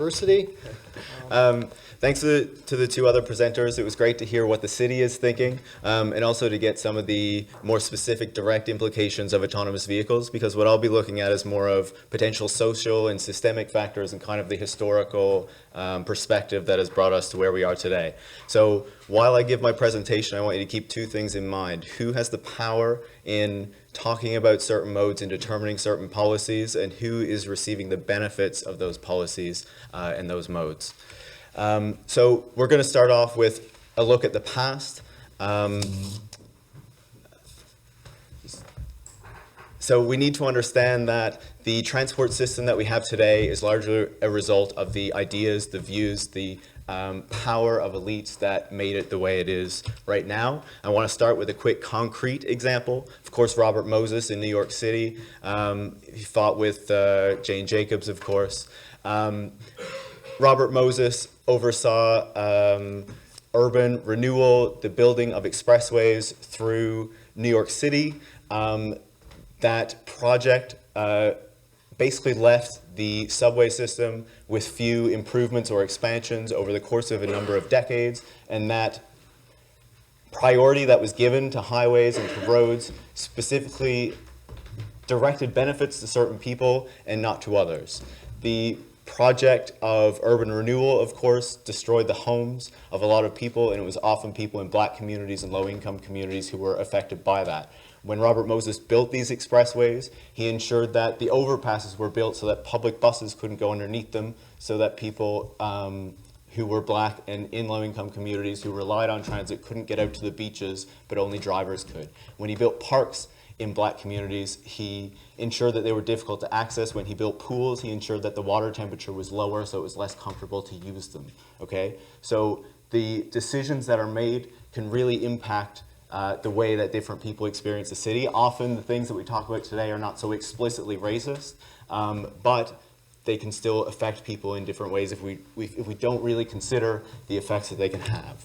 Diversity. Thanks to the two other presenters. It was great to hear what the city is thinking, and also to get some of the more specific direct implications of autonomous vehicles, because what I'll be looking at is more of potential social and systemic factors and kind of the historical perspective that has brought us to where we are today. So while I give my presentation, I want you to keep two things in mind. Who has the power in talking about certain modes and determining certain policies, and who is receiving the benefits of those policies and those modes. So we're going to start off with a look at the past. So we need to understand that the transport system that we have today is largely a result of the ideas, the views, the power of elites that made it the way it is right now. I want to start with a quick concrete example. Of course, Robert Moses in New York City. He fought with Jane Jacobs, of course. Robert Moses oversaw urban renewal, the building of expressways through New York City. That project basically left the subway system with few improvements or expansions over the course of a number of decades, and that priority that was given to highways and to roads specifically directed benefits to certain people and not to others. The project of urban renewal, of course, destroyed the homes of a lot of people, and it was often people in black communities and low-income communities who were affected by that. When Robert Moses built these expressways, he ensured that the overpasses were built so that public buses couldn't go underneath them, so that people who were black and in low-income communities who relied on transit couldn't get out to the beaches, but only drivers could. When he built parks in black communities, he ensured that they were difficult to access. When he built pools, he ensured that the water temperature was lower so it was less comfortable to use them, okay? So the decisions that are made can really impact the way that different people experience the city. Often the things that we talk about today are not so explicitly racist, but they can still affect people in different ways if we don't really consider the effects that they can have.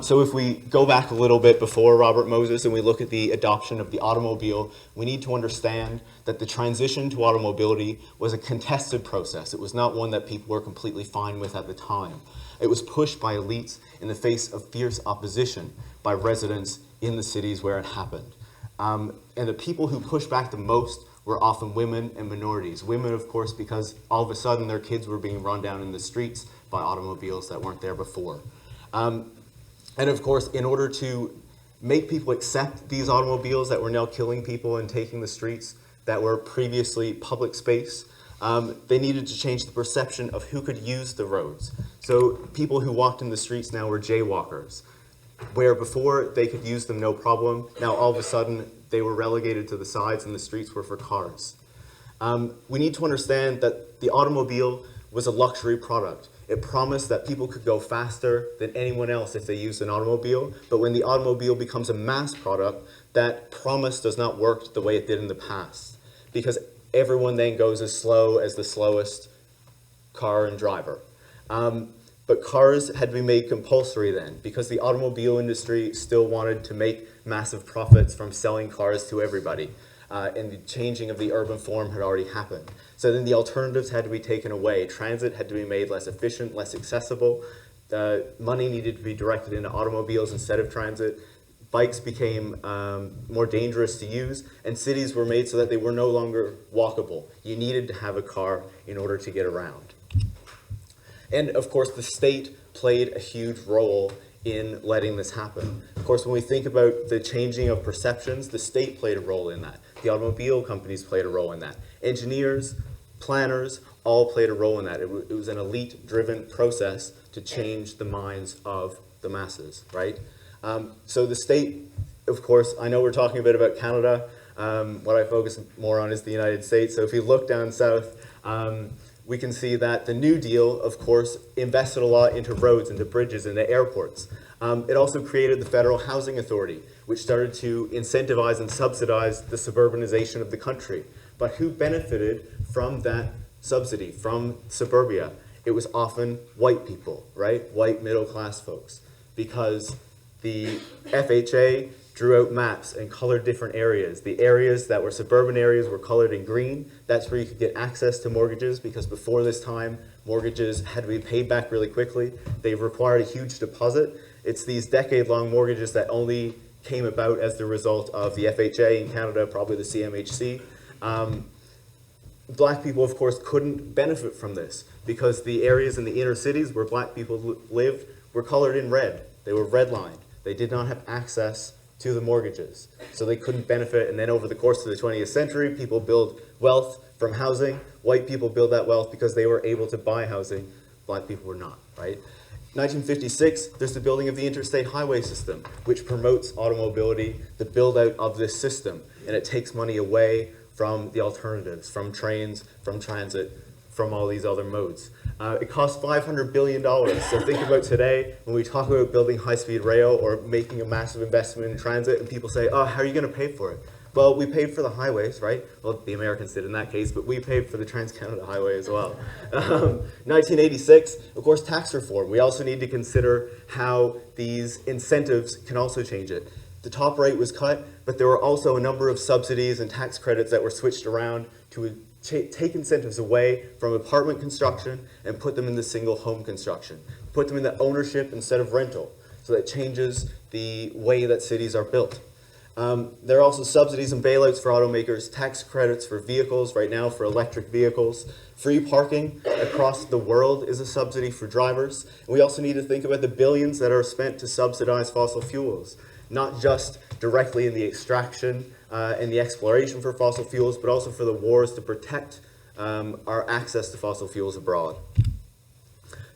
So if we go back a little bit before Robert Moses and we look at the adoption of the automobile, we need to understand that the transition to automobility was a contested process. It was not one that people were completely fine with at the time. It was pushed by elites in the face of fierce opposition by residents in the cities where it happened. And the people who pushed back the most were often women and minorities. Women, of course, because all of a sudden their kids were being run down in the streets by automobiles that weren't there before. And of course, in order to make people accept these automobiles that were now killing people and taking the streets that were previously public space, they needed to change the perception of who could use the roads. So people who walked in the streets now were jaywalkers, where before they could use them no problem. Now all of a sudden they were relegated to the sides and the streets were for cars. We need to understand that the automobile was a luxury product. It promised that people could go faster than anyone else if they used an automobile, but when the automobile becomes a mass product, that promise does not work the way it did in the past, because everyone then goes as slow as the slowest car and driver. But cars had to be made compulsory then, because the automobile industry still wanted to make massive profits from selling cars to everybody. And the changing of the urban form had already happened. So then the alternatives had to be taken away. Transit had to be made less efficient, less accessible. Money needed to be directed into automobiles instead of transit. Bikes became more dangerous to use, and cities were made so that they were no longer walkable. You needed to have a car in order to get around. And of course, the state played a huge role in letting this happen. Of course, when we think about the changing of perceptions, the state played a role in that. The automobile companies played a role in that. Engineers, planners, all played a role in that. It was an elite-driven process to change the minds of the masses, right? So the state, of course, I know we're talking a bit about Canada. What I focus more on is the United States. So if you look down south, we can see that the New Deal, of course, invested a lot into roads, into bridges, into airports. It also created the Federal Housing Authority, which started to incentivize and subsidize the suburbanization of the country. But who benefited from that subsidy, from suburbia? It was often white people, right? White middle-class folks. Because the FHA drew out maps and colored different areas. The areas that were suburban areas were colored in green. That's where you could get access to mortgages, because before this time, Mortgages had to be paid back really quickly. They required a huge deposit. It's these decade-long mortgages that only came about as the result of the FHA in Canada, probably the CMHC. Black people, of course, couldn't benefit from this because the areas in the inner cities where black people lived were colored in red. They were redlined. They did not have access to the mortgages, so they couldn't benefit. And then over the course of the 20th century, people build wealth from housing. White people build that wealth because they were able to buy housing. Black people were not, right? 1956, there's the building of the interstate highway system, which promotes automobility, the build-out of this system, and it takes money away from the alternatives, from trains, from transit, from all these other modes. It costs $500 billion. So think about today, when we talk about building high-speed rail or making a massive investment in transit, and people say, oh, how are you going to pay for it? Well, we paid for the highways, right? Well, the Americans did in that case, but we paid for the Trans-Canada Highway as well. 1986, of course, tax reform. We also need to consider how these incentives can also change it. The top rate was cut, but there were also a number of subsidies and tax credits that were switched around to take incentives away from apartment construction and put them in the single home construction. Put them in the ownership instead of rental. So that changes the way that cities are built. There are also subsidies and bailouts for automakers, tax credits for vehicles, right now for electric vehicles. Free parking across the world is a subsidy for drivers. And we also need to think about the billions that are spent to subsidize fossil fuels, not just directly in the extraction and the exploration for fossil fuels, but also for the wars to protect our access to fossil fuels abroad.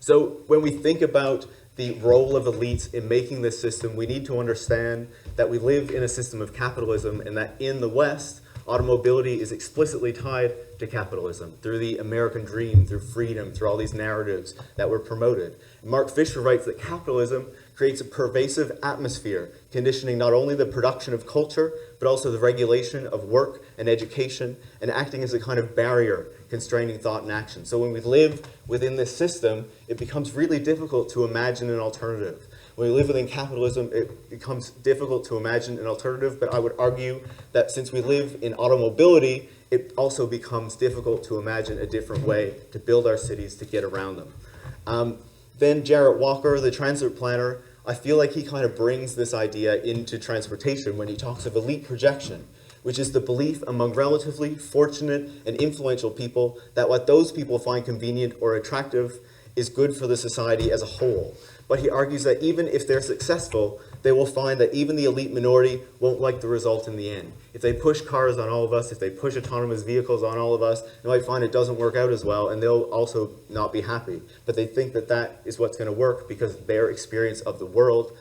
So when we think about the role of elites in making this system, we need to understand that we live in a system of capitalism and that in the West, automobility is explicitly tied to capitalism through the American dream, through freedom, through all these narratives that were promoted. Mark Fisher writes that capitalism creates a pervasive atmosphere, conditioning not only the production of culture, but also the regulation of work and education, and acting as a kind of barrier constraining thought and action. So when we live within this system, it becomes really difficult to imagine an alternative. When we live within capitalism, it becomes difficult to imagine an alternative, but I would argue that since we live in automobility, it also becomes difficult to imagine a different way to build our cities to get around them. Then Jarrett Walker, the transit planner, I feel like he kind of brings this idea into transportation when he talks of elite projection, which is the belief among relatively fortunate and influential people that what those people find convenient or attractive is good for the society as a whole. But he argues that even if they're successful, they will find that even the elite minority won't like the result in the end. If they push cars on all of us, if they push autonomous vehicles on all of us, they might find it doesn't work out as well, and they'll also not be happy. But they think that that is what's going to work because their experience of the world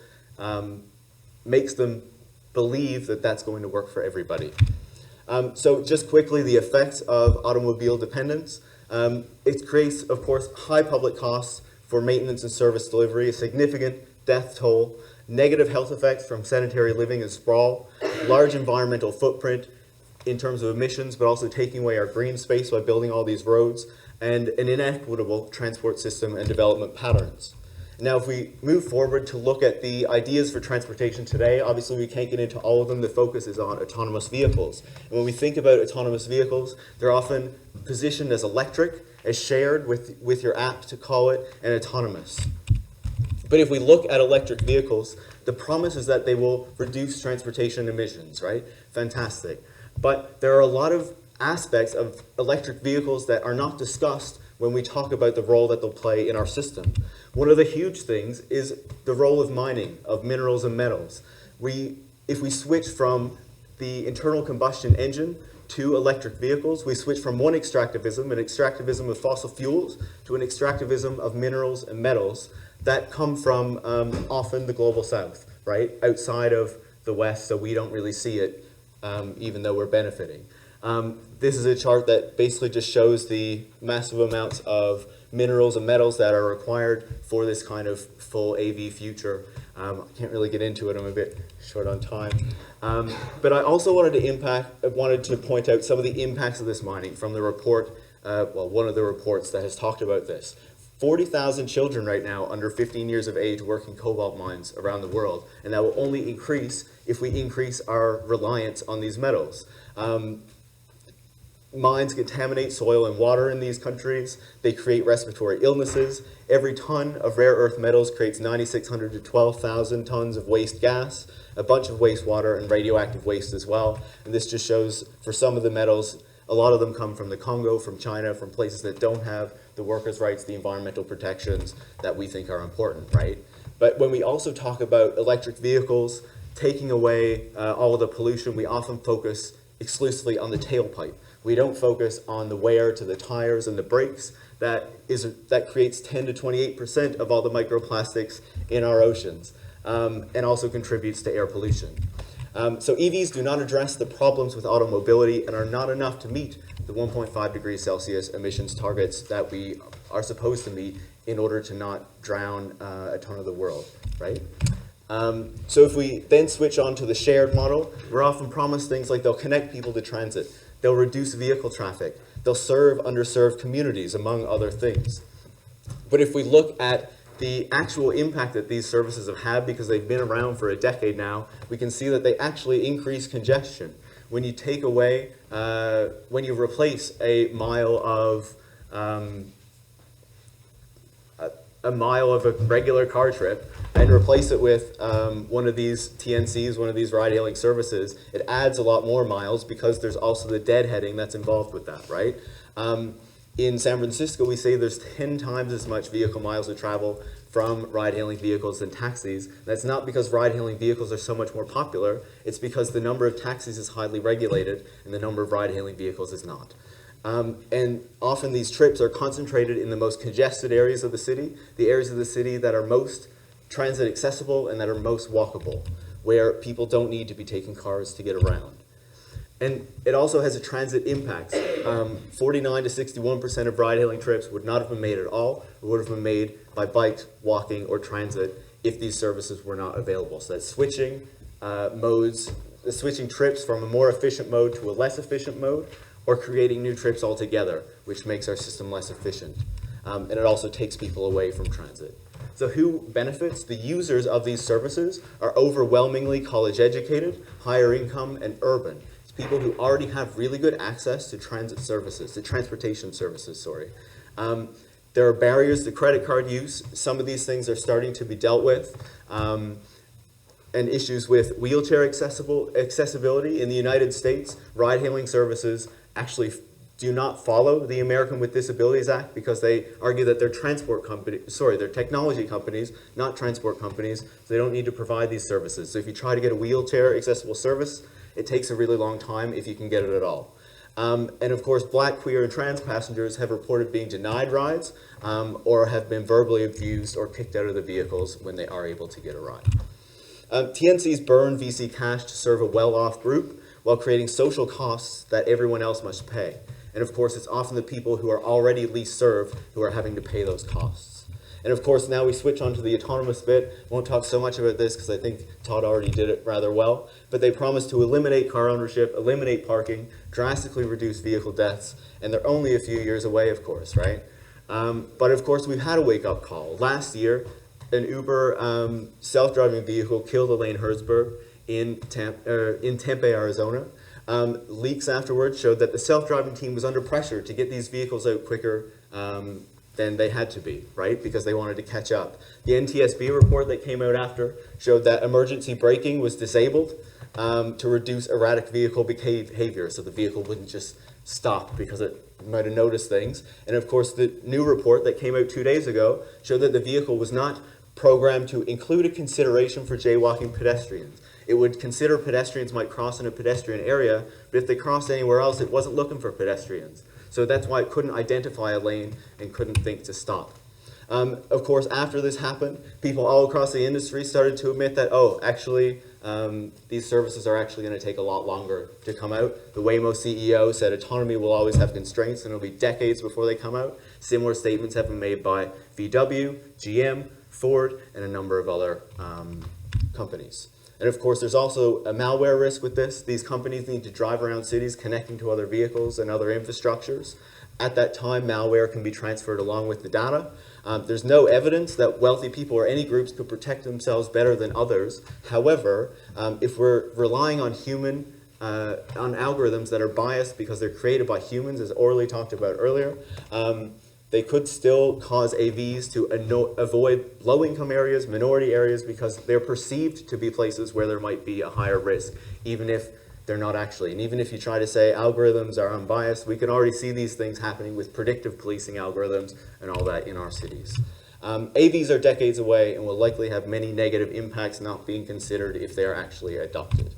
makes them believe that that's going to work for everybody. So just quickly, the effects of automobile dependence. It creates, of course, high public costs for maintenance and service delivery, a significant death toll, negative health effects from sedentary living and sprawl, large environmental footprint in terms of emissions, but also taking away our green space by building all these roads, and an inequitable transport system and development patterns. Now, if we move forward to look at the ideas for transportation today, obviously we can't get into all of them. The focus is on autonomous vehicles. And when we think about autonomous vehicles, they're often positioned as electric, as shared with your app to call it, and autonomous. But if we look at electric vehicles, the promise is that they will reduce transportation emissions, right? Fantastic. But there are a lot of aspects of electric vehicles that are not discussed when we talk about the role that they'll play in our system. One of the huge things is the role of mining, of minerals and metals. If we switch from the internal combustion engine to electric vehicles, we switch from one extractivism, an extractivism of fossil fuels, to an extractivism of minerals and metals that come from often the global south, right? Outside of the West, so we don't really see it, even though we're benefiting. This is a chart that basically just shows the massive amounts of minerals and metals that are required for this kind of full AV future. I can't really get into it, I'm a bit short on time. But I also wanted to point out some of the impacts of this mining from the report, one of the reports that has talked about this. 40,000 children right now under 15 years of age work in cobalt mines around the world, and that will only increase if we increase our reliance on these metals. Mines contaminate soil and water in these countries. They create respiratory illnesses. Every ton of rare earth metals creates 9,600 to 12,000 tons of waste gas, a bunch of wastewater and radioactive waste as well. And this just shows for some of the metals, a lot of them come from the Congo, from China, from places that don't have the workers' rights, the environmental protections that we think are important, right? But when we also talk about electric vehicles, taking away all of the pollution, we often focus exclusively on the tailpipe. We don't focus on the wear to the tires and the brakes. That creates 10 to 28% of all the microplastics in our oceans, and also contributes to air pollution. So EVs do not address the problems with automobility and are not enough to meet the 1.5 degrees Celsius emissions targets that we are supposed to meet in order to not drown a ton of the world, right? So if we then switch on to the shared model, we're often promised things like they'll connect people to transit, they'll reduce vehicle traffic, they'll serve underserved communities, among other things. But if we look at the actual impact that these services have had, because they've been around for a decade now, we can see that they actually increase congestion. When you take away, when you replace a mile of a regular car trip and replace it with one of these TNCs, one of these ride-hailing services, it adds a lot more miles because there's also the deadheading that's involved with that, right? In San Francisco, we say there's 10 times as much vehicle miles to travel from ride-hailing vehicles than taxis. That's not because ride-hailing vehicles are so much more popular, it's because the number of taxis is highly regulated and the number of ride-hailing vehicles is not. And often these trips are concentrated in the most congested areas of the city, the areas of the city that are most transit accessible and that are most walkable, where people don't need to be taking cars to get around. And it also has a transit impact. 49 to 61% of ride-hailing trips would not have been made at all, or would have been made by bike, walking, or transit if these services were not available. So that's switching switching trips from a more efficient mode to a less efficient mode, or creating new trips altogether, which makes our system less efficient. And it also takes people away from transit. So who benefits? The users of these services are overwhelmingly college educated, higher income, and urban. It's people who already have really good access to transportation services, sorry. There are barriers to credit card use. Some of these things are starting to be dealt with. And issues with wheelchair accessibility. In the United States, ride-hailing services actually do not follow the American with Disabilities Act because they argue that they're they're technology companies, not transport companies, so they don't need to provide these services. So if you try to get a wheelchair accessible service, it takes a really long time if you can get it at all. And of course, Black, queer, and trans passengers have reported being denied rides or have been verbally abused or kicked out of the vehicles when they are able to get a ride. TNCs burn VC cash to serve a well-off group while creating social costs that everyone else must pay. And of course, it's often the people who are already least served who are having to pay those costs. And of course, now we switch on to the autonomous bit. Won't talk so much about this because I think Todd already did it rather well. But they promise to eliminate car ownership, eliminate parking, drastically reduce vehicle deaths, and they're only a few years away, of course, right? But of course, we've had a wake-up call. Last year, an Uber self-driving vehicle killed Elaine Herzberg in Tempe, Arizona. Leaks afterwards showed that the self-driving team was under pressure to get these vehicles out quicker than they had to be, right? Because they wanted to catch up. The NTSB report that came out after showed that emergency braking was disabled to reduce erratic vehicle behavior, so the vehicle wouldn't just stop because it might have noticed things. And of course, the new report that came out 2 days ago showed that the vehicle was not programmed to include a consideration for jaywalking pedestrians. It would consider pedestrians might cross in a pedestrian area, but if they crossed anywhere else, it wasn't looking for pedestrians. So that's why it couldn't identify a lane and couldn't think to stop. Of course, after this happened, people all across the industry started to admit that, these services are actually going to take a lot longer to come out. The Waymo CEO said autonomy will always have constraints and it'll be decades before they come out. Similar statements have been made by VW, GM, Ford, and a number of other companies. And of course, there's also a malware risk with this. These companies need to drive around cities connecting to other vehicles and other infrastructures. At that time, malware can be transferred along with the data. There's no evidence that wealthy people or any groups could protect themselves better than others. However, if we're relying on human on algorithms that are biased because they're created by humans, as Orly talked about earlier. They could still cause AVs to avoid low-income areas, minority areas, because they're perceived to be places where there might be a higher risk, even if they're not actually. And even if you try to say algorithms are unbiased, we can already see these things happening with predictive policing algorithms and all that in our cities. AVs are decades away and will likely have many negative impacts not being considered if they are actually adopted.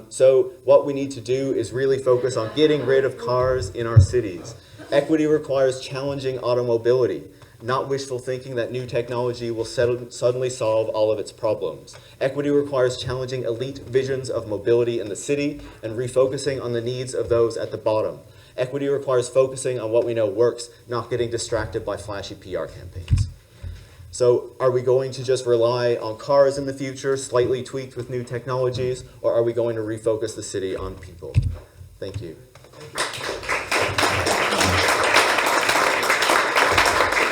So what we need to do is really focus on getting rid of cars in our cities. Equity requires challenging automobility, not wishful thinking that new technology will suddenly solve all of its problems. Equity requires challenging elite visions of mobility in the city and refocusing on the needs of those at the bottom. Equity requires focusing on what we know works, not getting distracted by flashy PR campaigns. So are we going to just rely on cars in the future, slightly tweaked with new technologies, or are we going to refocus the city on people? Thank you.